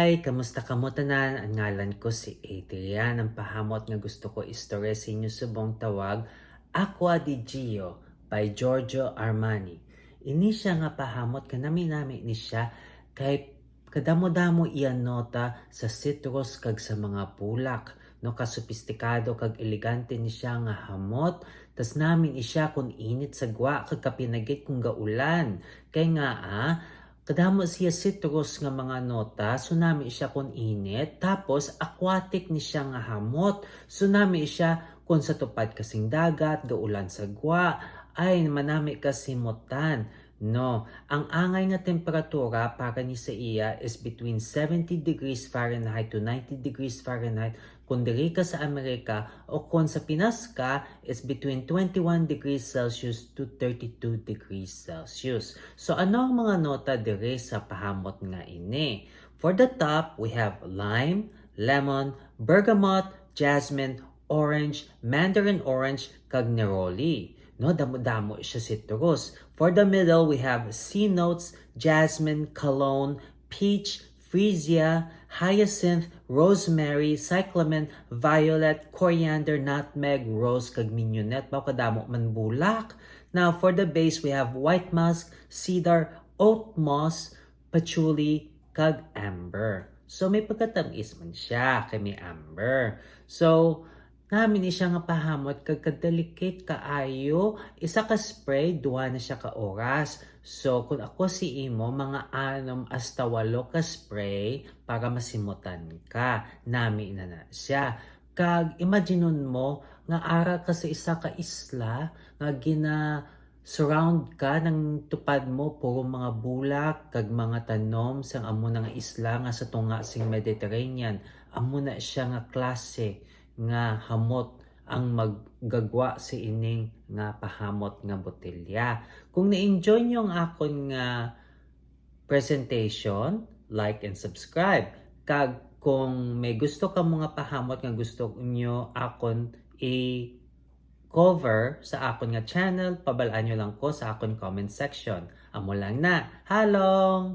Hi! Kamusta kamo tanan? Ang ngalan ko si Adrian. Ang pahamot nga gusto ko istorya sa inyo subong tawag Aqua di Gio by Giorgio Armani. Ini siya nga pahamot ka nami-nami ni siya kay kadamo-damo iyan nota sa citrus kag sa mga bulak. No, kasopistikado kag elegante ni siya nga hamot. Tas namin isya kung init sa gwa kag kapinagit kung gaulan. Kay nga kadamo siya citrus nga mga nota, so nami siya kung init. Tapos aquatic ni siya nga hamot. So nami siya kung sa tupad kasing dagat, gaulan sa gwa, ay manami kasimutan. No, ang angay nga temperatura para ni sa iya is between 70 degrees Fahrenheit to 90 degrees Fahrenheit. Kung diri ka sa Amerika o kung sa Pinas ka, is between 21 degrees Celsius to 32 degrees Celsius. So ano ang mga nota diri sa pahamot nga ini? For the top, we have lime, lemon, bergamot, jasmine, orange, mandarin orange, kag neroli. No, damo-damo siya citrus. For the middle, we have C notes, jasmine, cologne, peach, freesia, hyacinth, rosemary, cyclamen, violet, coriander, nutmeg, rose, kag mignonette. Bao kadamo man bulak. Now, for the base, we have white musk, cedar, oat moss, patchouli, kag amber. So, may pagkatamis man siya kay may amber. So, namin siya nga pahamot kag delicate kaayo, isa ka spray duha na siya ka oras. So kung ako si imo mga 6 hasta 8 ka spray para masimutan ka, nami na siya. Kag imaginon mo nga ara ka sa isa ka isla nga surround ka ng tupad mo puro mga bulak kag mga tanom sang amo na nga isla nga sa tunga sing Mediterranean. Amo na siya nga klase nga hamot ang maggagwa sa ining nga pahamot nga botelya. Kung na-enjoy nyo ang akon nga presentation, like and subscribe. Kag kung may gusto ka mga pahamot nga gusto nyo akon i-cover sa akon nga channel, pabalaan nyo lang ko sa akon comment section. Amo lang na. Halong!